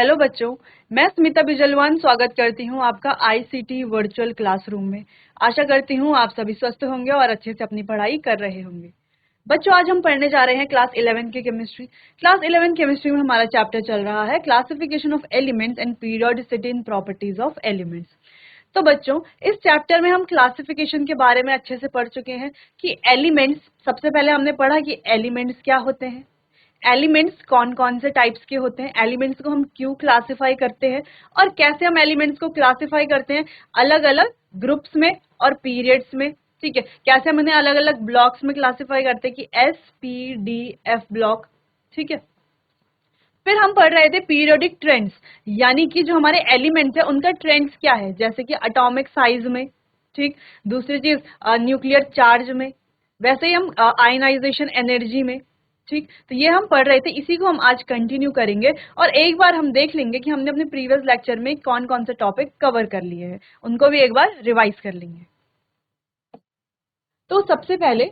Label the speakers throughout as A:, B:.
A: Hello बच्चों, मैं स्मिता बिजलवान स्वागत करती हूं आपका आईसीटी वर्चुअल क्लासरूम में। आशा करती हूं आप सभी स्वस्थ होंगे और अच्छे से अपनी पढ़ाई कर रहे होंगे। बच्चों, आज हम पढ़ने जा रहे हैं क्लास 11 की केमिस्ट्री। क्लास 11 केमिस्ट्री में हमारा चैप्टर चल रहा है classification of elements and periodicity in properties of elements. तो बच्चों, इस चैप्टर में हम क्लासिफिकेशन के बारे में अच्छे से पढ़ चुके हैं कि एलिमेंट्स, सबसे पहले हमने पढ़ा कि एलिमेंट्स क्या होते हैं, एलिमेंट्स कौन कौन से टाइप्स के होते हैं, एलिमेंट्स को हम क्यों क्लासिफाई करते हैं और कैसे हम एलिमेंट्स को क्लासिफाई करते हैं अलग अलग ग्रुप्स में और पीरियड्स में। ठीक है, कैसे हम इन्हें अलग अलग ब्लॉक्स में क्लासिफाई करते हैं कि S, P, D, F block. ठीक है, फिर हम पढ़ रहे थे पीरियोडिक ट्रेंड्स, यानी कि जो हमारे एलिमेंट्स है उनका ट्रेंड्स क्या है, जैसे कि एटॉमिक साइज में, ठीक, दूसरी चीज न्यूक्लियर चार्ज में, वैसे ही हम आयनाइजेशन एनर्जी में। ठीक, तो ये हम पढ़ रहे थे, इसी को हम आज कंटिन्यू करेंगे और एक बार हम देख लेंगे कि हमने अपने प्रीवियस लेक्चर में कौन कौन से टॉपिक कवर कर लिए हैं, उनको भी एक बार रिवाइज कर लेंगे। तो सबसे पहले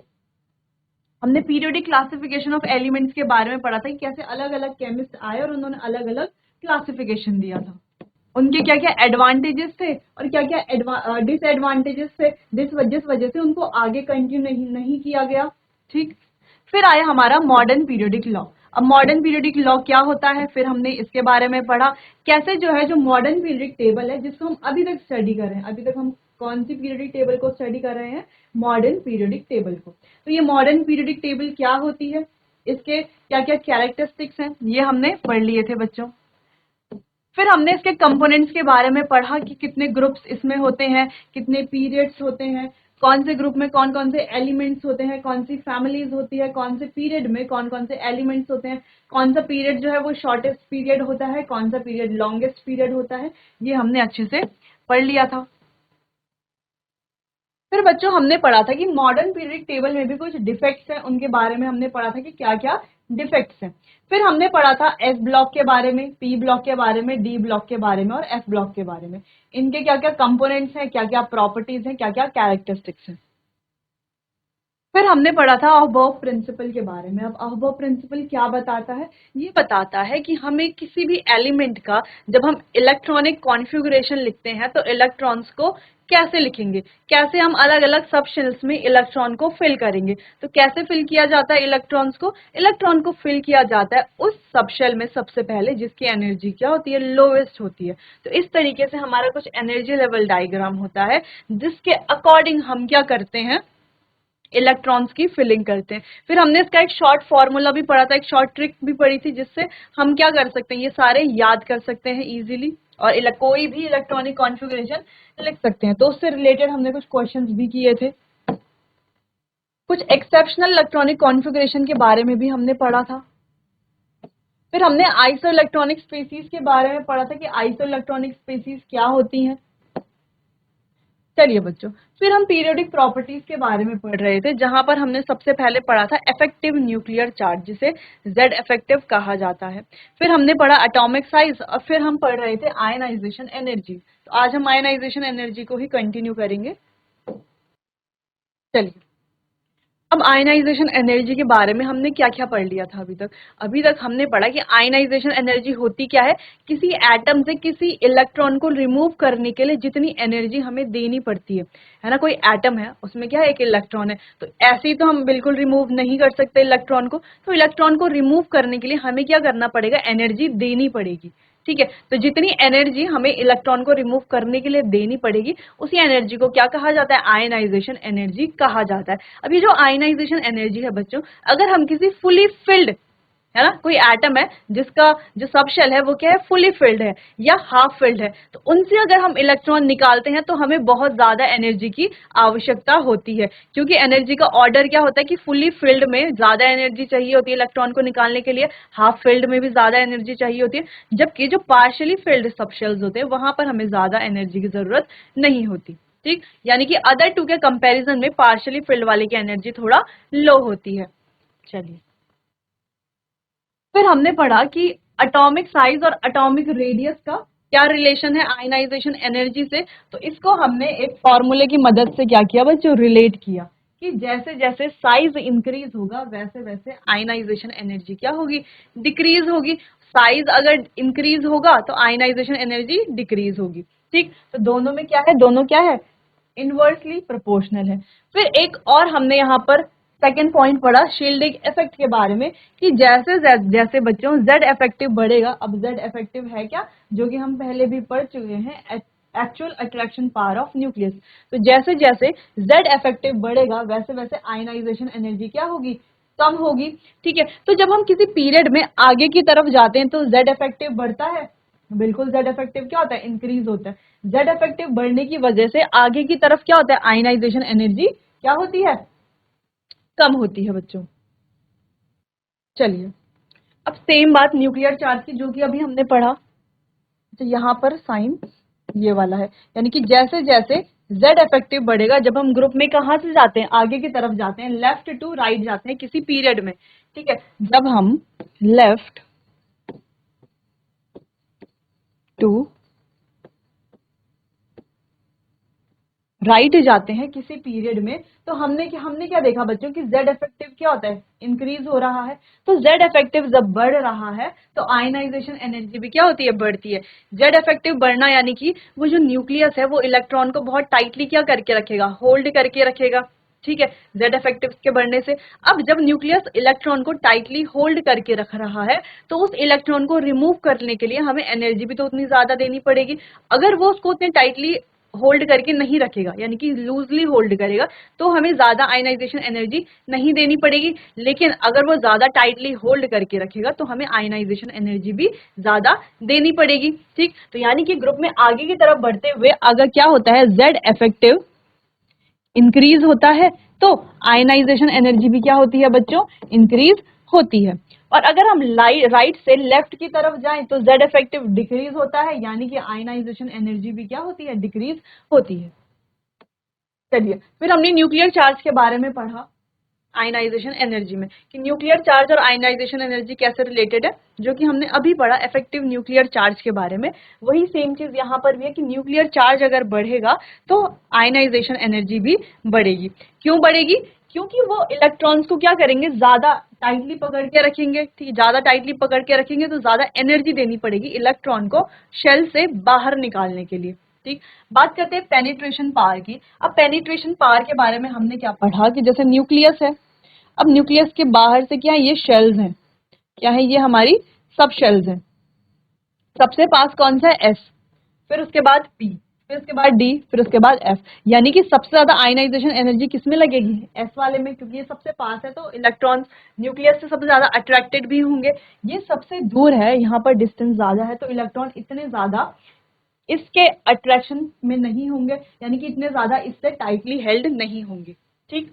A: हमने पीरियोडिक क्लासिफिकेशन ऑफ एलिमेंट्स के बारे में पढ़ा था कि कैसे अलग अलग केमिस्ट आए और उन्होंने अलग अलग क्लासिफिकेशन दिया था, उनके क्या क्या एडवांटेजेस थे और क्या क्या डिसएडवांटेजेस थे, जिस वजह से उनको आगे कंटिन्यू नहीं किया गया। ठीक, फिर आया हमारा मॉडर्न पीरियोडिक लॉ। अब मॉडर्न पीरियोडिक लॉ क्या होता है, फिर हमने इसके बारे में पढ़ा कैसे जो है जो मॉडर्न पीरियोडिक टेबल है जिसको हम अभी तक स्टडी कर रहे हैं, अभी तक हम कौन सी पीरियोडिक टेबल को स्टडी कर रहे हैं, मॉडर्न पीरियोडिक टेबल को। तो ये मॉडर्न पीरियोडिक टेबल क्या होती है, इसके क्या क्या कैरेक्टरिस्टिक्स हैं, ये हमने पढ़ लिए थे बच्चों। फिर हमने इसके कंपोनेंट्स के बारे में पढ़ा कि कितने ग्रुप्स इसमें होते हैं, कितने पीरियड्स होते हैं, कौन से ग्रुप में कौन कौन से एलिमेंट्स होते हैं, कौन सी फैमिलीज होती है, कौन से पीरियड में कौन कौन से एलिमेंट्स होते हैं, कौन सा पीरियड जो है वो शॉर्टेस्ट पीरियड होता है, कौन सा पीरियड लॉन्गेस्ट पीरियड होता है, ये हमने अच्छे से पढ़ लिया था। फिर बच्चों हमने पढ़ा था कि मॉडर्न पीरियडिक टेबल में भी कुछ डिफेक्ट्स हैं, उनके बारे में हमने पढ़ा था कि क्या क्या डिफेक्ट्स हैं। फिर हमने पढ़ा था एस ब्लॉक के बारे में, पी ब्लॉक के बारे में, डी ब्लॉक के बारे में और एफ ब्लॉक के बारे में, इनके क्या क्या कंपोनेंट्स हैं, क्या क्या प्रॉपर्टीज हैं, क्या क्या कैरेक्टरिस्टिक्स हैं। फिर हमने पढ़ा था अहबॉफ प्रिंसिपल के बारे में। अब अहबॉफ प्रिंसिपल क्या बताता है, ये बताता है कि हमें किसी भी एलिमेंट का जब हम इलेक्ट्रॉनिक कॉन्फ़िगरेशन लिखते हैं तो इलेक्ट्रॉन्स को कैसे लिखेंगे, कैसे हम अलग अलग सब शेल्स में इलेक्ट्रॉन को फिल करेंगे। तो कैसे फिल किया जाता है इलेक्ट्रॉन्स को, इलेक्ट्रॉन को फिल किया जाता है उस सब शेल में सबसे पहले जिसकी एनर्जी क्या होती है, लोवेस्ट होती है। तो इस तरीके से हमारा कुछ एनर्जी लेवल डायग्राम होता है जिसके अकॉर्डिंग हम क्या करते हैं, इलेक्ट्रॉन्स की फिलिंग करते हैं। फिर हमने इसका एक शॉर्ट फॉर्मूला भी पढ़ा था, एक शॉर्ट ट्रिक भी पढ़ी थी जिससे हम क्या कर सकते हैं, ये सारे याद कर सकते हैं इजीली और कोई भी इलेक्ट्रॉनिक कॉन्फ़िगरेशन लिख सकते हैं। तो उससे रिलेटेड हमने कुछ क्वेश्चंस भी किए थे। कुछ एक्सेप्शनल इलेक्ट्रॉनिक कॉन्फ़िगरेशन के बारे में भी हमने पढ़ा था। फिर हमने आइसो इलेक्ट्रॉनिक स्पीसीज के बारे में पढ़ा था कि आइसो इलेक्ट्रॉनिक स्पीसीज क्या होती हैं। चलिए बच्चों, फिर हम पीरियोडिक प्रॉपर्टीज के बारे में पढ़ रहे थे, जहां पर हमने सबसे पहले पढ़ा था इफेक्टिव न्यूक्लियर चार्ज, जिसे Z इफेक्टिव कहा जाता है। फिर हमने पढ़ा एटॉमिक साइज और फिर हम पढ़ रहे थे आयनाइजेशन एनर्जी। तो आज हम आयनाइजेशन एनर्जी को ही कंटिन्यू करेंगे। चलिए, अब आयनाइजेशन एनर्जी के बारे में हमने क्या क्या पढ़ लिया था अभी तक हमने पढ़ा कि आयनाइजेशन एनर्जी होती क्या है, किसी एटम से किसी इलेक्ट्रॉन को रिमूव करने के लिए जितनी एनर्जी हमें देनी पड़ती है ना। कोई एटम है, उसमें क्या है, एक इलेक्ट्रॉन है, तो ऐसे ही तो हम बिल्कुल रिमूव नहीं कर सकते इलेक्ट्रॉन को। तो इलेक्ट्रॉन को रिमूव करने के लिए हमें क्या करना पड़ेगा, एनर्जी देनी पड़ेगी। ठीक है, तो जितनी एनर्जी हमें इलेक्ट्रॉन को रिमूव करने के लिए देनी पड़ेगी, उसी एनर्जी को क्या कहा जाता है, आयनाइजेशन एनर्जी कहा जाता है। अब ये जो आयनाइजेशन एनर्जी है बच्चों, अगर हम किसी फुली फिल्ड, है ना, कोई एटम है जिसका जो सब शेल है वो क्या है, फुली फिल्ड है या हाफ फिल्ड है, तो उनसे अगर हम इलेक्ट्रॉन निकालते हैं तो हमें बहुत ज्यादा एनर्जी की आवश्यकता होती है, क्योंकि एनर्जी का ऑर्डर क्या होता है कि फुली फिल्ड में ज्यादा एनर्जी चाहिए होती है इलेक्ट्रॉन को निकालने के लिए, हाफ फिल्ड में भी ज्यादा एनर्जी चाहिए होती है, जबकि जो पार्शियली फिल्ड सब शेल्स होते हैं वहां पर हमें ज्यादा एनर्जी की जरूरत नहीं होती। ठीक, यानी कि अदर टू के कंपेरिजन में पार्शियली फिल्ड वाले की एनर्जी थोड़ा लो होती है। चलिए, फिर हमने पढ़ा कि एटॉमिक साइज और एटॉमिक रेडियस का क्या रिलेशन है आयनाइजेशन एनर्जी से। तो इसको हमने एक फॉर्मूले की मदद से क्या किया बच्चों, रिलेट किया कि जैसे जैसे साइज इंक्रीज होगा वैसे वैसे आयनाइजेशन एनर्जी क्या होगी, डिक्रीज होगी। साइज अगर इंक्रीज होगा तो आयनाइजेशन एनर्जी डिक्रीज होगी। ठीक, तो दोनों में क्या है, दोनों क्या है, इनवर्सली प्रोपोर्शनल है। फिर एक और हमने यहाँ पर सेकेंड पॉइंट पढ़ा शील्डिंग इफेक्ट के बारे में कि जैसे जैसे बच्चों जेड इफेक्टिव बढ़ेगा, अब जेड इफेक्टिव है क्या, जो कि हम पहले भी पढ़ चुके हैं, actual attraction power of nucleus. तो जैसे जैसे जेड इफेक्टिव बढ़ेगा वैसे वैसे आयनाइजेशन एनर्जी क्या होगी, कम होगी। ठीक है, तो जब हम किसी पीरियड में आगे की तरफ जाते हैं तो जेड इफेक्टिव बढ़ता है, बिल्कुल जेड इफेक्टिव क्या होता है, इंक्रीज होता है। जेड इफेक्टिव बढ़ने की वजह से आगे की तरफ क्या होता है, आयनाइजेशन एनर्जी क्या होती है, कम होती है बच्चों। चलिए, अब सेम बात न्यूक्लियर चार्ज की, जो कि अभी हमने पढ़ा। तो यहाँ पर साइन ये वाला है, यानी कि जैसे जैसे जेड इफेक्टिव बढ़ेगा, जब हम ग्रुप में कहाँ से जाते हैं, आगे की तरफ जाते हैं, लेफ्ट टू राइट जाते हैं किसी पीरियड में। ठीक है, जब हम लेफ्ट टू राइट जाते हैं किसी पीरियड में, तो हमने क्या देखा बच्चों कि जेड इफेक्टिव क्या होता है, इंक्रीज हो रहा है। तो जेड इफेक्टिव जब बढ़ रहा है तो आयनाइजेशन एनर्जी भी क्या होती है, बढ़ती है। जेड इफेक्टिव बढ़ना यानी कि वो जो न्यूक्लियस है वो इलेक्ट्रॉन को बहुत टाइटली क्या करके रखेगा, होल्ड करके रखेगा। ठीक है, जेड इफेक्टिव के बढ़ने से अब जब न्यूक्लियस इलेक्ट्रॉन को टाइटली होल्ड करके रख रहा है तो उस इलेक्ट्रॉन को रिमूव करने के लिए हमें एनर्जी भी तो उतनी ज्यादा देनी पड़ेगी। अगर वो उसको उतने टाइटली होल्ड करके नहीं रखेगा, यानी कि लूजली होल्ड करेगा, तो हमें ज्यादा आयनाइजेशन एनर्जी नहीं देनी पड़ेगी। लेकिन अगर वो ज्यादा टाइटली होल्ड करके रखेगा तो हमें आयनाइजेशन एनर्जी भी ज्यादा देनी पड़ेगी। ठीक, तो यानी कि ग्रुप में आगे की तरफ बढ़ते हुए अगर क्या होता है, जेड इफेक्टिव इंक्रीज होता है तो आयनाइजेशन एनर्जी भी क्या होती है बच्चों, इंक्रीज होती है। और अगर हम राइट से लेफ्ट की तरफ जाएं तो जेड इफेक्टिव डिक्रीज होता है, यानी कि आयनाइजेशन एनर्जी भी क्या होती है, डिक्रीज होती है। चलिए, फिर हमने न्यूक्लियर चार्ज के बारे में पढ़ा आयनाइजेशन एनर्जी में कि न्यूक्लियर चार्ज और आयनाइजेशन एनर्जी कैसे रिलेटेड है, जो कि हमने अभी पढ़ा इफेक्टिव न्यूक्लियर चार्ज के बारे में। वही सेम चीज यहाँ पर भी है कि न्यूक्लियर चार्ज अगर बढ़ेगा तो आयनाइजेशन एनर्जी भी बढ़ेगी। क्यों बढ़ेगी, क्योंकि वो इलेक्ट्रॉन्स को क्या करेंगे, ज्यादा टाइटली पकड़ के रखेंगे। ठीक, ज्यादा टाइटली पकड़ के रखेंगे तो ज्यादा एनर्जी देनी पड़ेगी इलेक्ट्रॉन को शेल से बाहर निकालने के लिए। ठीक, बात करते हैं पेनिट्रेशन पावर की। अब पेनिट्रेशन पावर के बारे में हमने क्या पढ़ा कि जैसे न्यूक्लियस है, अब न्यूक्लियस के बाहर से क्या है, ये शेल्स हैं, क्या है, ये हमारी सब शेल्स हैं। सबसे पास कौन सा है, एस, फिर उसके बाद पी, फिर उसके बाद डी, फिर उसके बाद एफ। यानी कि सबसे ज्यादा आयनाइजेशन एनर्जी किसमें लगेगी, एस वाले में, क्योंकि ये सबसे पास है तो इलेक्ट्रॉन्स न्यूक्लियस से सबसे ज्यादा अट्रैक्टेड भी होंगे। ये सबसे दूर है, यहाँ पर डिस्टेंस ज्यादा है तो इलेक्ट्रॉन इतने ज्यादा इसके अट्रैक्शन में नहीं होंगे, यानी कि इतने ज्यादा इससे टाइटली हेल्ड नहीं होंगे। ठीक,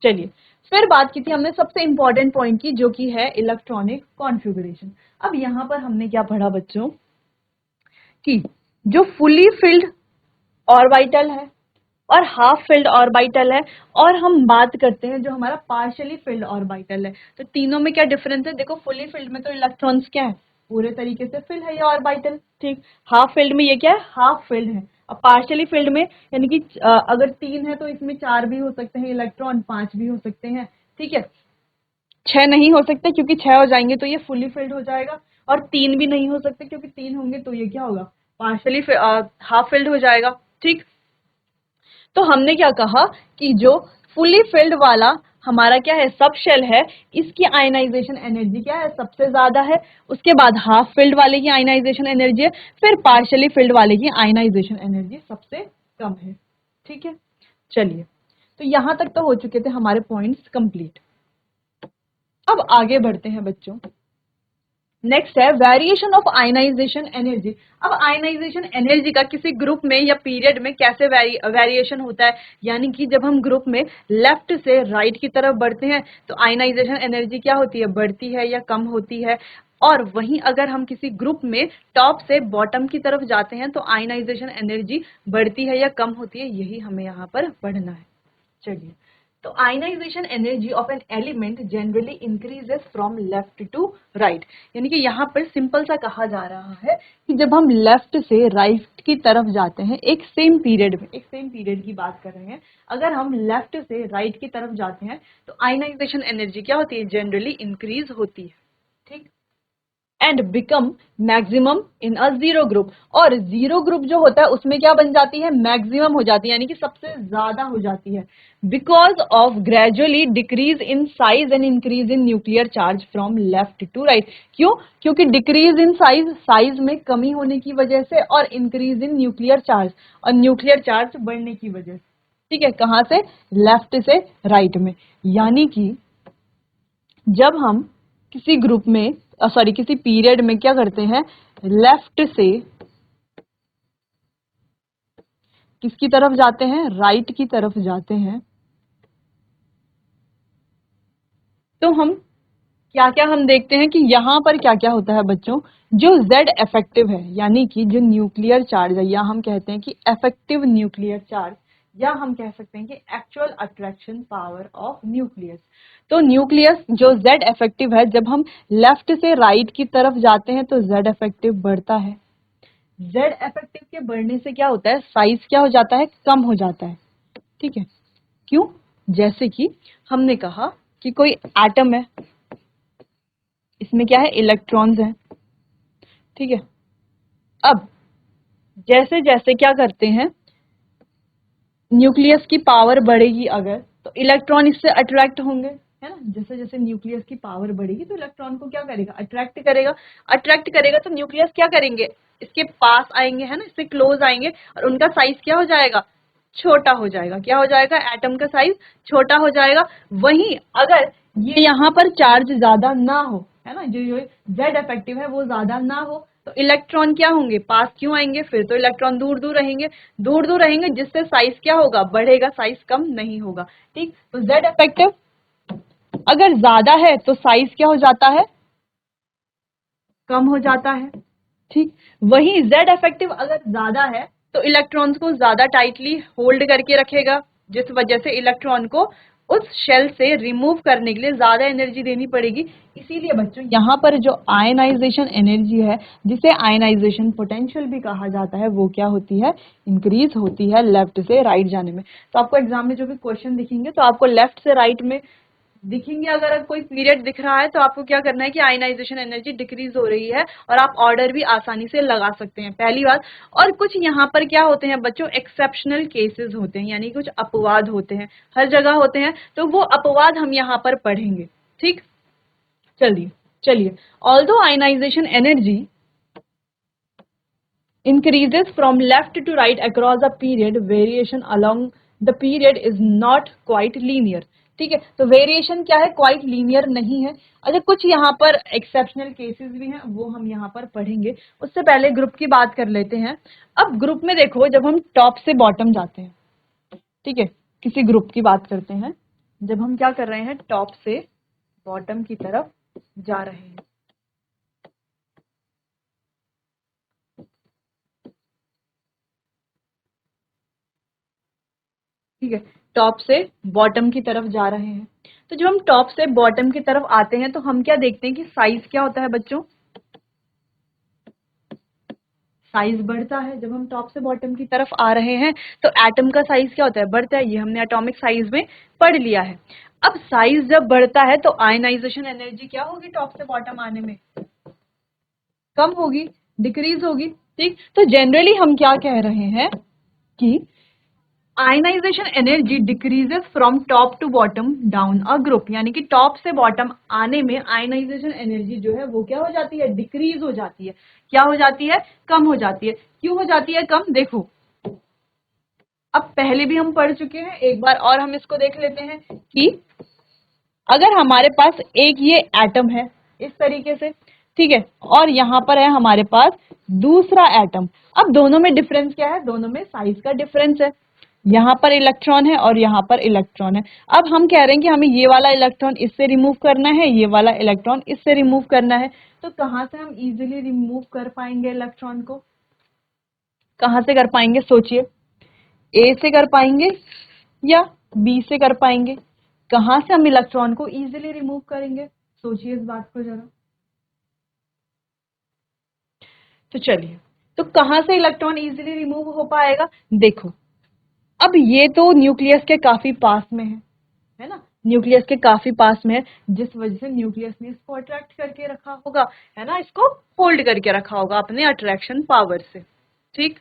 A: चलिए, फिर बात की थी हमने सबसे इंपॉर्टेंट पॉइंट की, जो कि है इलेक्ट्रॉनिक कॉन्फ़िगरेशन। अब यहाँ पर हमने क्या पढ़ा बच्चों कि जो फुली फिल्ड ऑर्बिटल है और हाफ फिल्ड ऑर्बिटल है, और हम बात करते हैं जो हमारा पार्शियली फिल्ड ऑर्बिटल है, तो तीनों में क्या डिफरेंस है। देखो, फुली फिल्ड में तो इलेक्ट्रॉन्स क्या है, पूरे तरीके से फिल है ये ऑर्बिटल। ठीक, हाफ फिल्ड में ये क्या है, हाफ फिल्ड है। और पार्शियली फिल्ड में यानी कि अगर 3 है तो इसमें 4 भी हो सकते हैं इलेक्ट्रॉन, 5 भी हो सकते हैं। ठीक है, 6 नहीं हो सकते क्योंकि 6 हो जाएंगे तो ये फुली फिल्ड हो जाएगा, और 3 भी नहीं हो सकते क्योंकि 3 होंगे तो ये क्या होगा, पार्शियली हाफ फिल्ड हो जाएगा। ठीक, तो हमने क्या कहा कि जो फुली फिल्ड वाला हमारा क्या है, सब शेल है, इसकी आयनाइजेशन एनर्जी क्या है, सबसे ज्यादा है। उसके बाद हाफ फिल्ड वाले की आयनाइजेशन एनर्जी है, फिर पार्शियली फिल्ड वाले की आयनाइजेशन एनर्जी सबसे कम है। ठीक है, चलिए, तो यहां तक तो हो चुके थे हमारे पॉइंट्स कंप्लीट। अब आगे बढ़ते हैं बच्चों। नेक्स्ट है वेरिएशन ऑफ आयनाइजेशन एनर्जी। अब आयनाइजेशन एनर्जी का किसी ग्रुप में या पीरियड में कैसे वेरिएशन होता है, यानी कि जब हम ग्रुप में लेफ्ट से राइट की तरफ बढ़ते हैं तो आयनाइजेशन एनर्जी क्या होती है, बढ़ती है या कम होती है। और वहीं अगर हम किसी ग्रुप में टॉप से बॉटम की तरफ जाते हैं तो आयनाइजेशन एनर्जी बढ़ती है या कम होती है, यही हमें यहाँ पर पढ़ना है। चलिए, तो ionization energy of an element generally increases from left to right, यानी कि यहाँ पर सिंपल सा कहा जा रहा है कि जब हम लेफ्ट से राइट की तरफ जाते हैं एक सेम पीरियड में, एक सेम पीरियड की बात कर रहे हैं, अगर हम लेफ्ट से राइट की तरफ जाते हैं तो आयनाइजेशन एनर्जी क्या होती है, जनरली इंक्रीज होती है। ठीक, and become maximum in a zero group. और जीरो ग्रुप जो होता है उसमें क्या बन जाती है, मैक्सिमम हो जाती है, यानी कि सबसे ज्यादा हो जाती है। Because of gradually decrease in size and increase in nuclear charge from left to right. क्यों? क्योंकि डिक्रीज इन साइज, साइज में कमी होने की वजह से, और इंक्रीज इन न्यूक्लियर चार्ज, और न्यूक्लियर चार्ज बढ़ने की वजह से। ठीक है, कहां से? लेफ्ट से राइट में। यानी कि जब हम किसी ग्रुप में सॉरी किसी पीरियड में क्या करते हैं, लेफ्ट से किसकी तरफ जाते हैं, राइट की तरफ जाते हैं, तो हम क्या क्या हम देखते हैं कि यहां पर क्या क्या होता है बच्चों। जो Z इफेक्टिव है, यानी कि जो न्यूक्लियर चार्ज है, या हम कहते हैं कि इफेक्टिव न्यूक्लियर चार्ज, या हम कह सकते हैं कि actual attraction power of nucleus. तो न्यूक्लियस जो Z इफेक्टिव है, जब हम लेफ्ट से राइट की तरफ जाते हैं तो Z इफेक्टिव बढ़ता है। Z इफेक्टिव के बढ़ने से क्या होता है, साइज क्या हो जाता है, कम हो जाता है। ठीक है, क्यों? जैसे कि हमने कहा कि कोई एटम है, इसमें क्या है, इलेक्ट्रॉन्स हैं। ठीक है, अब जैसे जैसे क्या करते हैं, न्यूक्लियस की पावर बढ़ेगी अगर, तो इलेक्ट्रॉन इससे अट्रैक्ट होंगे, है ना। जैसे जैसे न्यूक्लियस की पावर बढ़ेगी तो इलेक्ट्रॉन को क्या करेगा, अट्रैक्ट करेगा। अट्रैक्ट करेगा तो न्यूक्लियस क्या करेंगे, इसके पास आएंगे, है ना, इससे क्लोज आएंगे, और उनका साइज क्या हो जाएगा, छोटा हो जाएगा। क्या हो जाएगा, एटम का साइज छोटा हो जाएगा। वहीं अगर ये यहाँ पर चार्ज ज्यादा ना हो, है ना, जो जेड इफेक्टिव है वो ज्यादा ना हो, तो इलेक्ट्रॉन क्या होंगे, पास क्यों आएंगे, फिर तो इलेक्ट्रॉन दूर दूर रहेंगे, दूर दूर रहेंगे, जिससे साइज क्या होगा, बढ़ेगा, साइज कम नहीं होगा। ठीक, तो जेड इफेक्टिव अगर ज्यादा है तो साइज क्या हो जाता है, कम हो जाता है। ठीक, वही जेड इफेक्टिव अगर ज्यादा है तो इलेक्ट्रॉन्स को ज्यादा टाइटली होल्ड करके रखेगा, जिस वजह से इलेक्ट्रॉन को उस शेल से रिमूव करने के लिए ज्यादा एनर्जी देनी पड़ेगी। इसीलिए बच्चों यहाँ पर जो आयनाइजेशन एनर्जी है, जिसे आयनाइजेशन पोटेंशियल भी कहा जाता है, वो क्या होती है, इंक्रीज होती है लेफ्ट से राइट जाने में। तो आपको एग्जाम में जो भी क्वेश्चन दिखेंगे तो आपको लेफ्ट से राइट में दिखेंगे। अगर कोई पीरियड दिख रहा है तो आपको क्या करना है कि आयनाइजेशन एनर्जी डिक्रीज हो रही है, और आप ऑर्डर भी आसानी से लगा सकते हैं, पहली बात। और कुछ यहाँ पर क्या होते हैं बच्चों, एक्सेप्शनल केसेस होते हैं, यानी कुछ अपवाद होते हैं, हर जगह होते हैं, तो वो अपवाद हम यहाँ पर पढ़ेंगे। ठीक, चलिए चलिए, although ionization energy increases from left to right across a period, variation along the period is not quite linear। ठीक है, तो वेरिएशन क्या है, क्वाइट लीनियर नहीं है। अच्छा, कुछ यहाँ पर एक्सेप्शनल केसेस भी हैं, वो हम यहाँ पर पढ़ेंगे। उससे पहले ग्रुप की बात कर लेते हैं। अब ग्रुप में देखो, जब हम टॉप से बॉटम जाते हैं, ठीक है, किसी ग्रुप की बात करते हैं, जब हम क्या कर रहे हैं, टॉप से बॉटम की तरफ जा रहे हैं, ठीक है, टॉप से बॉटम की तरफ जा रहे हैं, तो जब हम टॉप से बॉटम की तरफ आते हैं तो हम क्या देखते हैं कि साइज क्या होता है बच्चों, साइज बढ़ता है। जब हम टॉप से बॉटम की तरफ आ रहे हैं तो एटम का साइज क्या होता है, बढ़ता है। ये हमने एटॉमिक साइज में पढ़ लिया है। अब साइज जब बढ़ता है तो आयनाइजेशन एनर्जी क्या होगी, टॉप से बॉटम आने में कम होगी, डिक्रीज होगी। ठीक, तो जनरली हम क्या कह रहे हैं कि ionization energy decreases from top to bottom down a group, यानी कि टॉप से बॉटम आने में आयनाइजेशन एनर्जी जो है वो क्या हो जाती है, डिक्रीज हो जाती है। क्या हो जाती है, कम हो जाती है। क्यों हो जाती है कम, देखो, अब पहले भी हम पढ़ चुके हैं, एक बार और हम इसको देख लेते हैं कि अगर हमारे पास एक ये एटम है इस तरीके से, ठीक है, और यहाँ पर है हमारे पास दूसरा एटम। अब दोनों में डिफरेंस क्या है, दोनों में साइज का डिफरेंस है। यहाँ पर इलेक्ट्रॉन है और यहाँ पर इलेक्ट्रॉन है। अब हम कह रहे हैं कि हमें ये वाला इलेक्ट्रॉन इससे रिमूव करना है, ये वाला इलेक्ट्रॉन इससे रिमूव करना है। तो कहाँ से हम इजीली रिमूव कर पाएंगे इलेक्ट्रॉन को, कहाँ से कर पाएंगे, सोचिए, ए से कर पाएंगे या बी से कर पाएंगे। कहाँ से हम इलेक्ट्रॉन को इजीली रिमूव करेंगे, सोचिए इस बात को जरा। तो चलिए, तो कहाँ से इलेक्ट्रॉन इजीली रिमूव हो पाएगा, देखो, अब ये तो न्यूक्लियस के काफी पास में है ना, न्यूक्लियस के काफी पास में है, जिस वजह से न्यूक्लियस ने इसको अट्रैक्ट करके रखा होगा, है ना, इसको होल्ड करके रखा होगा अपने अट्रैक्शन पावर से। ठीक,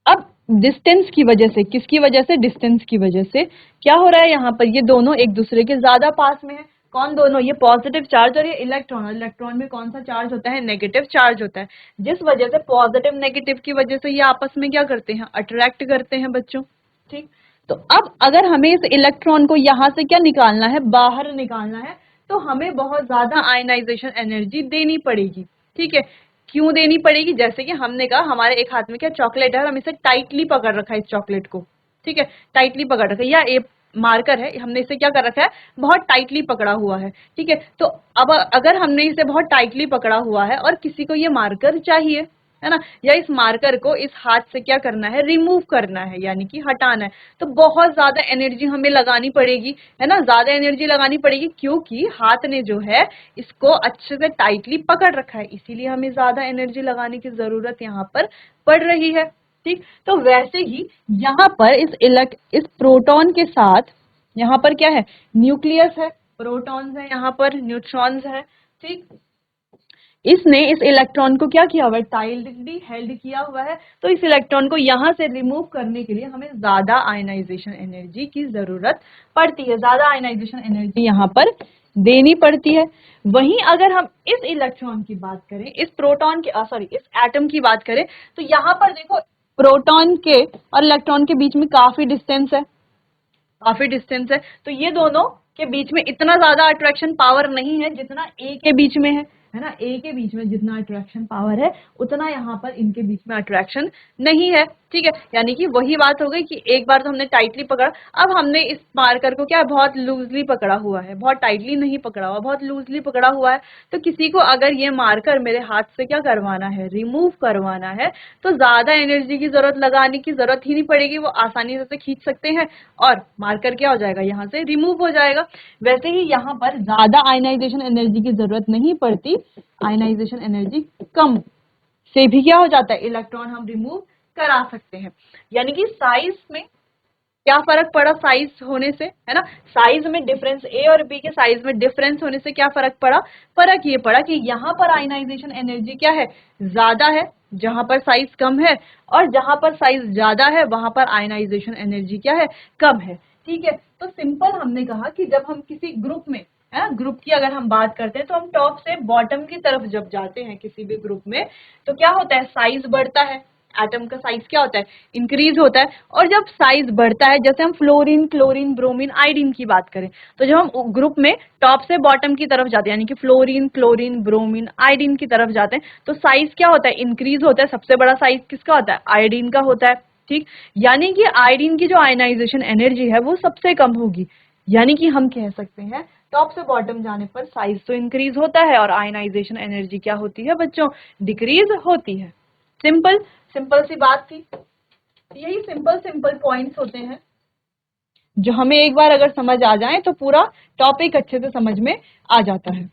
A: अब डिस्टेंस की वजह से, किसकी वजह से, डिस्टेंस की वजह से क्या हो रहा है यहाँ पर, ये दोनों एक दूसरे के ज्यादा पास में है। कौन दोनों, ये पॉजिटिव चार्ज और ये इलेक्ट्रॉन। और इलेक्ट्रॉन में कौन सा चार्ज होता है, नेगेटिव चार्ज होता है, जिस वजह से पॉजिटिव नेगेटिव की वजह से ये आपस में क्या करते हैं, अट्रैक्ट करते हैं बच्चों। ठीक, तो अब अगर हमें इस इलेक्ट्रॉन को यहाँ से क्या निकालना है, बाहर निकालना है, तो हमें बहुत ज्यादा आयनाइजेशन एनर्जी देनी पड़ेगी। ठीक है, क्यों देनी पड़ेगी, जैसे कि हमने कहा हमारे एक हाथ में क्या चॉकलेट है और हम इसे टाइटली पकड़ रखा है इस चॉकलेट को। ठीक है, टाइटली पकड़ रखा है, या एक मार्कर है, हमने इसे क्या कर रखा है, बहुत टाइटली पकड़ा हुआ है। ठीक है, तो अब अगर हमने इसे बहुत टाइटली पकड़ा हुआ है और किसी को ये मार्कर चाहिए, है ना, या इस मार्कर को इस हाथ से क्या करना है, रिमूव करना है, यानी कि हटाना है, तो बहुत ज्यादा एनर्जी हमें लगानी पड़ेगी, है ना, ज्यादा एनर्जी लगानी पड़ेगी, क्योंकि हाथ ने जो है इसको अच्छे से टाइटली पकड़ रखा है, इसीलिए हमें ज्यादा एनर्जी लगाने की जरूरत यहाँ पर पड़ रही है। ठीक, तो वैसे ही यहाँ पर इस प्रोटॉन के साथ यहाँ पर क्या है, न्यूक्लियस है, प्रोटॉन्स है, यहाँ पर न्यूट्रॉन्स है। ठीक, इसने इस इलेक्ट्रॉन को क्या किया हुआ है, टाइटली हेल्ड किया हुआ है, तो इस इलेक्ट्रॉन को यहां से रिमूव करने के लिए हमें ज्यादा आयनाइजेशन एनर्जी की जरूरत पड़ती है, ज्यादा आयनाइजेशन एनर्जी यहाँ पर देनी पड़ती है। वहीं अगर हम इस इलेक्ट्रॉन की बात करें, इस प्रोटॉन के सॉरी इस एटम की बात करें, तो यहाँ पर देखो प्रोटॉन के और इलेक्ट्रॉन के बीच में काफी डिस्टेंस है, काफी डिस्टेंस है, तो ये दोनों के बीच में इतना ज्यादा अट्रैक्शन पावर नहीं है जितना ए के बीच में है ना, ए के बीच में जितना अट्रैक्शन पावर है उतना यहाँ पर इनके बीच में अट्रैक्शन नहीं है। ठीक है, यानी कि वही बात हो गई कि एक बार तो हमने टाइटली पकड़ा, अब हमने इस मार्कर को क्या बहुत लूजली पकड़ा हुआ है, बहुत टाइटली नहीं पकड़ा हुआ, बहुत लूजली पकड़ा हुआ है, तो किसी को अगर ये मार्कर मेरे हाथ से क्या करवाना है, रिमूव करवाना है, तो ज्यादा एनर्जी की जरूरत लगाने की जरूरत ही नहीं पड़ेगी, वो आसानी से खींच सकते हैं और मार्कर क्या हो जाएगा, यहाँ से रिमूव हो जाएगा। वैसे ही यहाँ पर ज्यादा आयनाइजेशन एनर्जी की जरूरत नहीं पड़ती, आयनाइजेशन एनर्जी कम से भी क्या हो जाता है, इलेक्ट्रॉन हम रिमूव करा सकते हैं। यानी कि साइज में क्या फर्क पड़ा, साइज होने से, है ना, साइज में डिफरेंस, ए और बी के साइज में डिफरेंस होने से क्या फर्क पड़ा, फर्क ये पड़ा कि यहाँ पर आयनाइजेशन एनर्जी क्या है, ज्यादा है, जहां पर साइज कम है, और जहां पर साइज ज्यादा है वहां पर आयनाइजेशन एनर्जी क्या है, कम है। ठीक है, तो सिंपल हमने कहा कि जब हम किसी ग्रुप में, है ना, ग्रुप की अगर हम बात करते हैं तो हम टॉप से बॉटम की तरफ जब जाते हैं किसी भी ग्रुप में, तो क्या होता है, साइज बढ़ता है, एटम का साइज क्या होता है, इंक्रीज होता है। और जब साइज बढ़ता है, जैसे हम फ्लोरीन, क्लोरीन, ब्रोमीन, आयोडीन की बात करें, तो जब हम ग्रुप में टॉप से बॉटम की तरफ जाते हैं, यानी कि फ्लोरीन, क्लोरीन, ब्रोमीन, आयोडीन की तरफ जाते हैं, तो साइज क्या होता है, इंक्रीज होता है। सबसे बड़ा साइज किसका होता है, आयोडीन का होता है। ठीक, यानी कि आयोडीन की जो आयनाइजेशन एनर्जी है वो सबसे कम होगी, यानी कि हम कह सकते हैं टॉप से बॉटम जाने पर साइज तो इंक्रीज होता है और आयनाइजेशन एनर्जी क्या होती है बच्चों, डिक्रीज होती है। सिंपल सिंपल सी बात थी। यही सिंपल सिंपल पॉइंट्स होते हैं जो हमें एक बार अगर समझ आ जाए तो पूरा टॉपिक अच्छे से समझ में आ जाता है।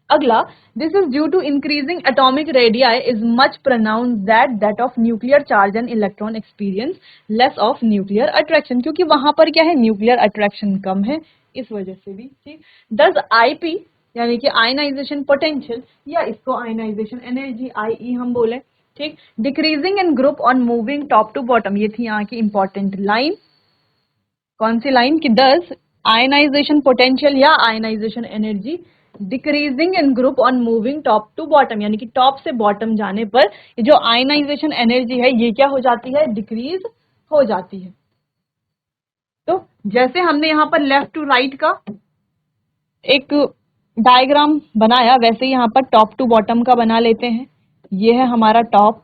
A: अगला, this is due to increasing atomic radii is much pronounce that of nuclear charge and electron experience less of nuclear attraction, क्योंकि वहां पर क्या है, न्यूक्लियर अट्रैक्शन कम है, इस वजह से भी। ठीक, दस आईपी यानी कि आयनाइजेशन पोटेंशियल, या इसको आयनाइजेशन एनर्जी आईई हम बोले। ठीक, decreasing in group on moving top to bottom, ये थी यहाँ की इंपॉर्टेंट लाइन। कौन सी लाइन की, दस आयनाइजेशन पोटेंशियल या ionization energy decreasing in group on moving top to bottom, यानी कि टॉप से बॉटम जाने पर ये जो आयनाइजेशन एनर्जी है ये क्या हो जाती है, डिक्रीज हो जाती है। तो जैसे हमने यहाँ पर लेफ्ट टू राइट का एक डायग्राम बनाया, वैसे यहाँ पर टॉप टू बॉटम का बना लेते हैं। ये है हमारा टॉप,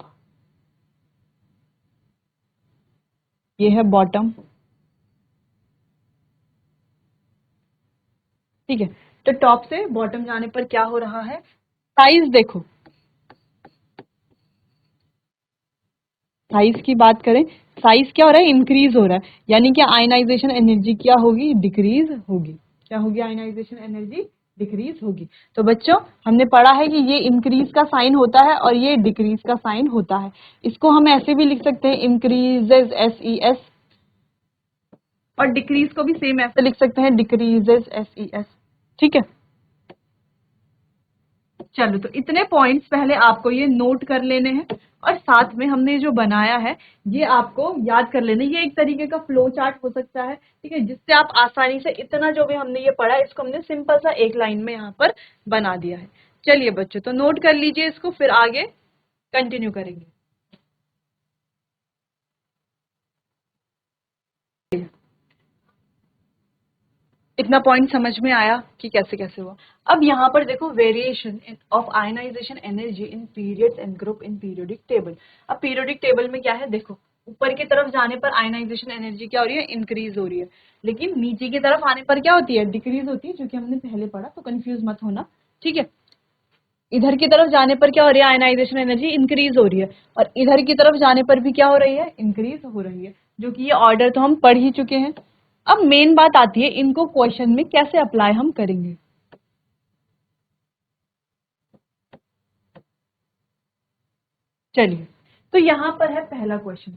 A: ये है बॉटम। ठीक है, तो टॉप से बॉटम जाने पर क्या हो रहा है, साइज देखो, साइज की बात करें, साइज क्या हो रहा है, इंक्रीज हो रहा है, यानी कि आयनाइजेशन एनर्जी क्या होगी, डिक्रीज होगी। क्या होगी, आयनाइजेशन एनर्जी डिक्रीज होगी। तो बच्चों हमने पढ़ा है कि ये इंक्रीज का साइन होता है और ये डिक्रीज का साइन होता है। इसको हम ऐसे भी लिख सकते हैं, इंक्रीजेज, SES, और डिक्रीज को भी सेम ऐसे लिख सकते हैं, डिक्रीजेस, SES। ठीक है, चलो तो इतने पॉइंट्स पहले आपको ये नोट कर लेने हैं और साथ में हमने जो बनाया है ये आपको याद कर लेना। ये एक तरीके का फ्लो चार्ट हो सकता है, ठीक है, जिससे आप आसानी से इतना जो भी हमने ये पढ़ा है इसको हमने सिंपल सा एक लाइन में यहाँ पर बना दिया है। चलिए बच्चों, तो नोट कर लीजिए इसको, फिर आगे कंटिन्यू करेंगे। इतना पॉइंट समझ में आया कि कैसे कैसे हुआ। अब यहाँ पर देखो, variation of ionization energy in periods and group in periodic table. अब पीरियोडिक टेबल में क्या है, देखो ऊपर की तरफ जाने पर आयनाइजेशन एनर्जी क्या हो रही है, इंक्रीज हो रही है, लेकिन नीचे की तरफ आने पर क्या होती है, डिक्रीज होती है, जो कि हमने पहले पढ़ा, तो कंफ्यूज मत होना। ठीक है, इधर की तरफ जाने पर क्या हो रही है, आयनाइजेशन एनर्जी इंक्रीज हो रही है, और इधर की तरफ जाने पर भी क्या हो रही है, इंक्रीज हो रही है, जो कि ये ऑर्डर तो हम पढ़ ही चुके हैं। अब मेन बात आती है, इनको क्वेश्चन में कैसे अप्लाई हम करेंगे। चलिए, तो यहां पर है पहला क्वेश्चन।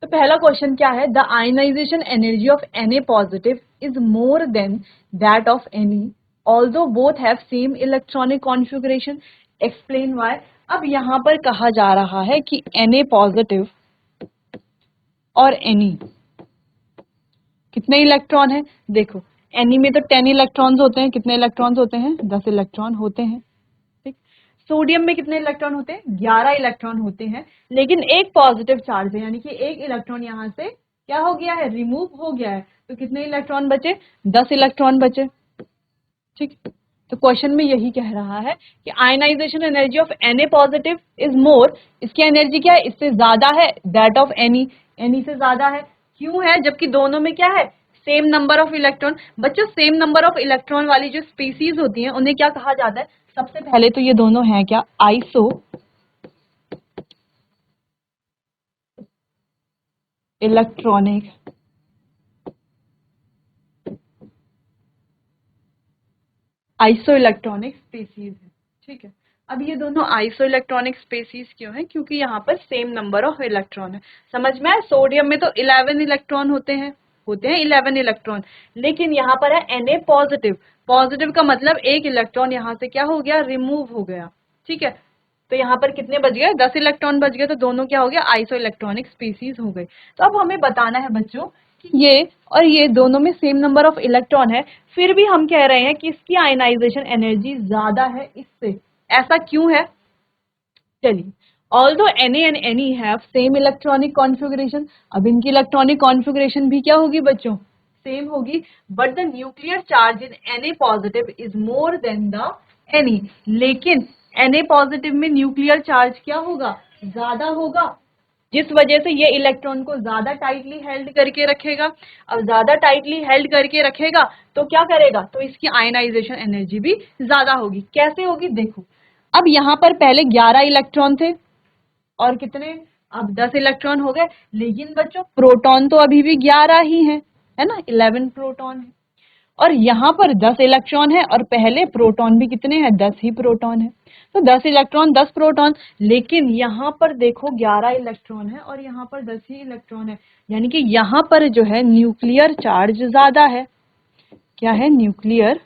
A: तो पहला क्वेश्चन क्या है, the ionization energy of Na positive is more than that of Ne although both have same electronic configuration, explain why. अब यहां पर कहा जा रहा है कि Na पॉजिटिव और Ne कितने इलेक्ट्रॉन है, देखो Ne में तो 10 इलेक्ट्रॉन्स होते हैं, कितने इलेक्ट्रॉन्स होते हैं, 10 इलेक्ट्रॉन होते हैं। ठीक, सोडियम में कितने इलेक्ट्रॉन होते हैं, 11 इलेक्ट्रॉन होते हैं, लेकिन एक पॉजिटिव चार्ज है, यानी कि एक इलेक्ट्रॉन यहाँ से क्या हो गया है, रिमूव हो गया है, तो कितने इलेक्ट्रॉन बचे, 10 इलेक्ट्रॉन बचे। ठीक, तो क्वेश्चन में यही कह रहा है कि ionization energy of Na positive is more, इसकी एनर्जी क्या है, इससे ज्यादा है, दैट ऑफ Ne से ज्यादा है। क्यों है, जबकि दोनों में क्या है, सेम नंबर ऑफ इलेक्ट्रॉन। बच्चों, सेम नंबर ऑफ इलेक्ट्रॉन वाली जो स्पीसीज होती हैं उन्हें क्या कहा जाता है, सबसे पहले तो ये दोनों हैं क्या, iso electronic iso electronic species है। ठीक है, अब ये दोनों आइसो इलेक्ट्रॉनिक स्पीसीज क्यों है, क्योंकि यहाँ पर सेम नंबर ऑफ इलेक्ट्रॉन है। समझ में आया, सोडियम में तो 11 इलेक्ट्रॉन होते हैं 11 इलेक्ट्रॉन, लेकिन यहाँ पर है Na पॉजिटिव। पॉजिटिव का मतलब एक इलेक्ट्रॉन यहाँ से क्या हो गया, रिमूव हो गया। ठीक है, तो यहाँ पर कितने बच गए, 10 इलेक्ट्रॉन बच गए, तो दोनों क्या हो गया, आइसो इलेक्ट्रॉनिक स्पीसीज हो गए। तो अब हमें बताना है बच्चों कि ये और ये दोनों में सेम नंबर ऑफ इलेक्ट्रॉन है, फिर भी हम कह रहे हैं कि इसकी आयनाइजेशन एनर्जी ज्यादा है इससे। ऐसा क्यों है, चलिए, although Na and Ne have same electronic configuration, अब इनकी इलेक्ट्रॉनिक कॉन्फ़िगरेशन भी क्या होगी बच्चों, सेम होगी, but the nuclear charge in Na positive is more then the Ne, लेकिन Na पॉजिटिव में न्यूक्लियर चार्ज क्या होगा, ज्यादा होगा, जिस वजह से ये इलेक्ट्रॉन को ज्यादा टाइटली हेल्ड करके रखेगा। अब ज्यादा टाइटली हेल्ड करके रखेगा तो क्या करेगा, तो इसकी आयनाइजेशन एनर्जी भी ज्यादा होगी। कैसे होगी, देखो, अब यहाँ पर पहले 11 इलेक्ट्रॉन थे और कितने, अब 10 इलेक्ट्रॉन हो गए, लेकिन बच्चों प्रोटॉन तो अभी भी 11 ही है ना, 11 प्रोटॉन है, और यहाँ पर 10 इलेक्ट्रॉन है और पहले प्रोटॉन भी कितने हैं, 10 ही प्रोटॉन है, तो 10 इलेक्ट्रॉन 10 प्रोटॉन, लेकिन यहाँ पर देखो 11 इलेक्ट्रॉन है और यहाँ पर 10 ही इलेक्ट्रॉन है, यानी कि यहाँ पर जो है न्यूक्लियर चार्ज ज्यादा है। क्या है, न्यूक्लियर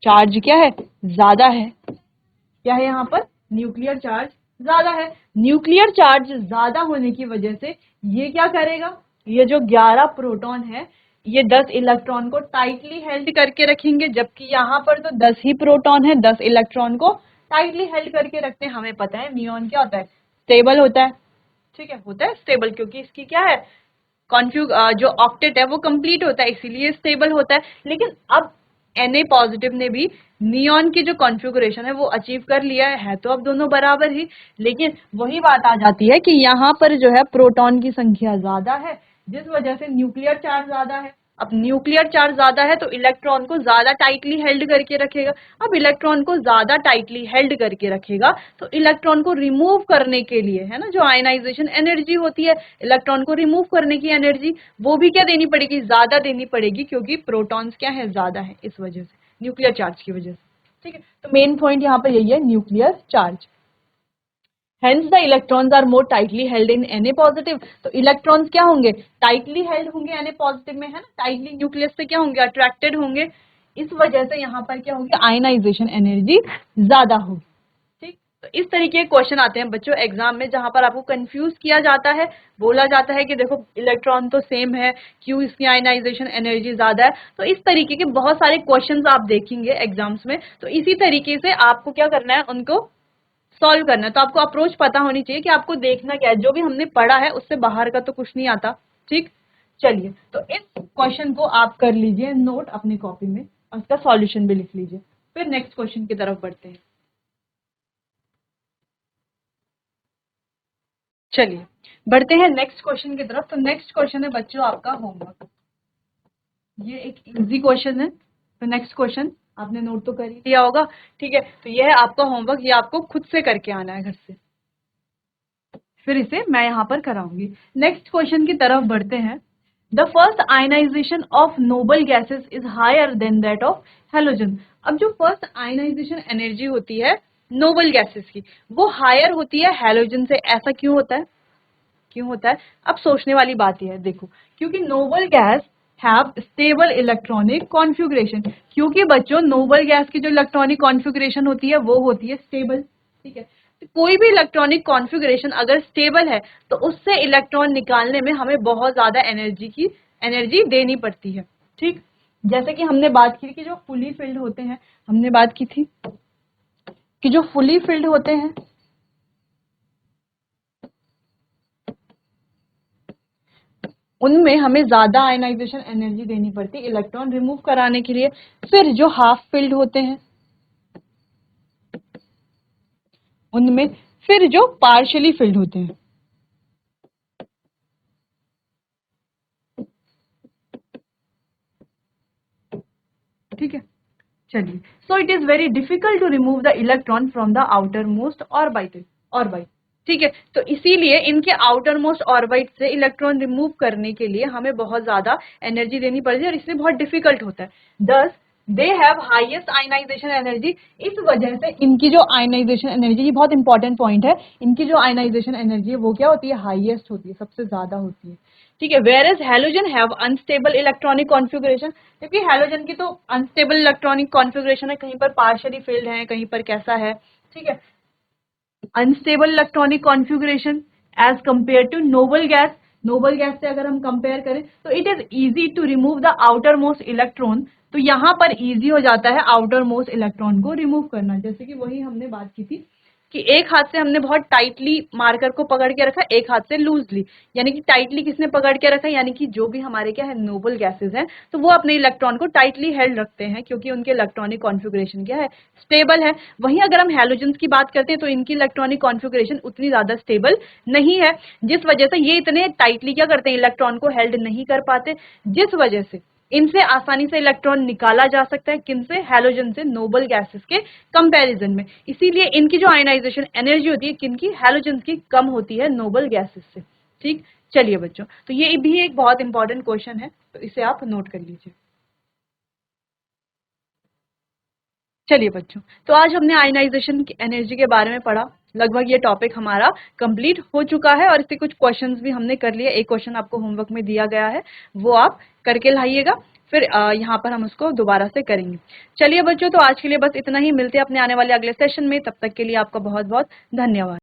A: चार्ज क्या है, ज्यादा है। क्या है, यहाँ पर न्यूक्लियर चार्ज ज्यादा है। न्यूक्लियर चार्ज ज्यादा होने की वजह से ये क्या करेगा, ये जो 11 प्रोटॉन है ये 10 इलेक्ट्रॉन को टाइटली हेल्ड करके रखेंगे, जबकि यहाँ पर तो 10 ही प्रोटॉन है, 10 इलेक्ट्रॉन को टाइटली हेल्ड करके रखते हैं। हमें पता है नियॉन क्या होता है, स्टेबल होता है। ठीक है, होता है स्टेबल, क्योंकि इसकी क्या है, कॉन्फ्यूग जो ऑक्टेट है वो कंप्लीट होता है, इसीलिए स्टेबल होता है। लेकिन अब Na पॉजिटिव ने भी नियॉन की जो कॉन्फ़िगरेशन है वो अचीव कर लिया है, तो अब दोनों बराबर ही, लेकिन वही बात आ जाती है कि यहाँ पर जो है प्रोटॉन की संख्या ज्यादा है, जिस वजह से न्यूक्लियर चार्ज ज्यादा है। अब न्यूक्लियर चार्ज ज्यादा है तो इलेक्ट्रॉन को ज्यादा टाइटली हेल्ड करके रखेगा। अब इलेक्ट्रॉन को ज्यादा टाइटली हेल्ड करके रखेगा तो इलेक्ट्रॉन को रिमूव करने के लिए, है ना, जो आयनाइजेशन एनर्जी होती है, इलेक्ट्रॉन को रिमूव करने की एनर्जी, वो भी क्या देनी पड़ेगी, ज्यादा देनी पड़ेगी, क्योंकि प्रोटॉन्स क्या है, ज्यादा है, इस वजह से, न्यूक्लियर चार्ज की वजह से। ठीक है, तो मेन पॉइंट यहाँ पर यही है, nuclear charge, hence the electrons are more tightly held in Na positive. तो इलेक्ट्रॉन्स क्या होंगे, टाइटली हेल्ड होंगे Na पॉजिटिव में, है ना, टाइटली न्यूक्लियस से क्या होंगे, अट्रैक्टेड होंगे। इस वजह से यहाँ पर क्या होगी, आयनाइजेशन एनर्जी ज्यादा होगी। ठीक, तो इस तरीके के क्वेश्चन आते हैं बच्चों एग्जाम में, जहां पर आपको कंफ्यूज किया जाता है, बोला जाता है कि देखो इलेक्ट्रॉन तो सेम है, क्यों इसकी आयनाइजेशन एनर्जी ज्यादा है। तो इस तरीके के बहुत सारे क्वेश्चंस आप देखेंगे एग्जाम्स में। तो इसी तरीके से आपको क्या करना है, उनको सॉल्व करना है। तो आपको अप्रोच पता होनी चाहिए कि आपको देखना क्या है, जो भी हमने पढ़ा है उससे बाहर का तो कुछ नहीं आता। ठीक, चलिए, तो इस क्वेश्चन को आप कर लीजिए नोट अपनी कॉपी में और इसका सॉल्यूशन भी लिख लीजिए। फिर नेक्स्ट क्वेश्चन की तरफ बढ़ते हैं। चलिए बढ़ते हैं नेक्स्ट क्वेश्चन की तरफ। तो नेक्स्ट क्वेश्चन है बच्चों आपका होमवर्क। ये एक इजी क्वेश्चन है। तो नेक्स्ट क्वेश्चन आपने नोट तो कर ही लिया होगा, ठीक है। तो ये है आपका होमवर्क, ये आपको खुद से करके आना है घर से, फिर इसे मैं यहाँ पर कराऊंगी। नेक्स्ट क्वेश्चन की तरफ बढ़ते हैं। The first ionization of noble gases is higher than that of halogen. अब जो फर्स्ट आयनाइजेशन एनर्जी होती है नोबल गैसेस की, वो हायर होती है हेलोजन से। ऐसा क्यों होता है, क्यों होता है? अब सोचने वाली बात यह है, देखो, क्योंकि noble guys have stable electronic configuration. क्योंकि बच्चों नोबल गैस की जो इलेक्ट्रॉनिक कॉन्फ़िगरेशन होती है वो होती है स्टेबल, ठीक है। तो कोई भी इलेक्ट्रॉनिक कॉन्फ़िगरेशन अगर स्टेबल है तो उससे इलेक्ट्रॉन निकालने में हमें बहुत ज्यादा एनर्जी देनी पड़ती है। ठीक, जैसे कि हमने बात की कि जो फुली फिल्ड होते हैं, हमने बात की थी कि जो फुली फिल्ड होते हैं उनमें हमें ज्यादा आयनाइजेशन एनर्जी देनी पड़ती है इलेक्ट्रॉन रिमूव कराने के लिए। फिर जो हाफ फिल्ड होते हैं उनमें, फिर जो पार्शियली फिल्ड होते हैं, ठीक है। चलिए, so it is very difficult to remove the electron from the outermost orbit, ठीक है। तो इसीलिए इनके आउटर मोस्ट ऑर्बिट से इलेक्ट्रॉन रिमूव करने के लिए हमें बहुत ज्यादा एनर्जी देनी पड़ती है और इसलिए बहुत डिफिकल्ट होता है। Thus they have highest ionization energy. इस वजह से इनकी जो आयनाइजेशन एनर्जी, ये बहुत इंपॉर्टेंट पॉइंट है, इनकी जो आयनाइजेशन एनर्जी है वो क्या होती है, हाईएस्ट होती है, सबसे ज्यादा होती है, ठीक है। Whereas halogen have unstable electronic configuration, क्योंकि हेलोजन की तो अनस्टेबल इलेक्ट्रॉनिक कॉन्फ़िगरेशन है, कहीं पर पार्शियली फिल्ड है, कहीं पर कैसा है, ठीक है, unstable electronic configuration as compare to noble gas. Noble gas से अगर हम कंपेयर करें तो it is easy to remove the outermost electron. तो यहां पर इजी हो जाता है आउटर मोस्ट इलेक्ट्रॉन को रिमूव करना। जैसे कि वही हमने बात की थी कि एक हाथ से हमने बहुत टाइटली मार्कर को पकड़ के रखा, एक हाथ से लूजली, यानी कि टाइटली किसने पकड़ के रखा, यानी कि जो भी हमारे क्या है नोबल गैसेस हैं, तो वो अपने इलेक्ट्रॉन को टाइटली हेल्ड रखते हैं क्योंकि उनके इलेक्ट्रॉनिक कॉन्फ़िगरेशन क्या है, स्टेबल है। वहीं अगर हम हैलोजेंस की बात करते हैं तो इनकी इलेक्ट्रॉनिक कॉन्फ़िगरेशन उतनी ज्यादा स्टेबल नहीं है, जिस वजह से ये इतने टाइटली क्या करते हैं, इलेक्ट्रॉन को हेल्ड नहीं कर पाते, जिस वजह से इनसे आसानी से इलेक्ट्रॉन निकाला जा सकता है, किनसे, हैलोजन से, नोबल गैसेस के कंपैरिजन में। इसीलिए इनकी जो आयनाइजेशन एनर्जी होती है किनकी, हैलोजन की, कम होती है नोबल गैसेस से। ठीक, चलिए बच्चों, तो ये भी एक बहुत इंपॉर्टेंट क्वेश्चन है, तो इसे आप नोट कर लीजिए। चलिए बच्चों, तो आज हमने आयनाइजेशन की एनर्जी के बारे में पढ़ा। लगभग ये टॉपिक हमारा कंप्लीट हो चुका है और इससे कुछ क्वेश्चंस भी हमने कर लिए। एक क्वेश्चन आपको होमवर्क में दिया गया है, वो आप करके लाइएगा, फिर यहाँ पर हम उसको दोबारा से करेंगे। चलिए बच्चों, तो आज के लिए बस इतना ही। मिलते हैं अपने आने वाले अगले सेशन में, तब तक के लिए आपका बहुत बहुत धन्यवाद।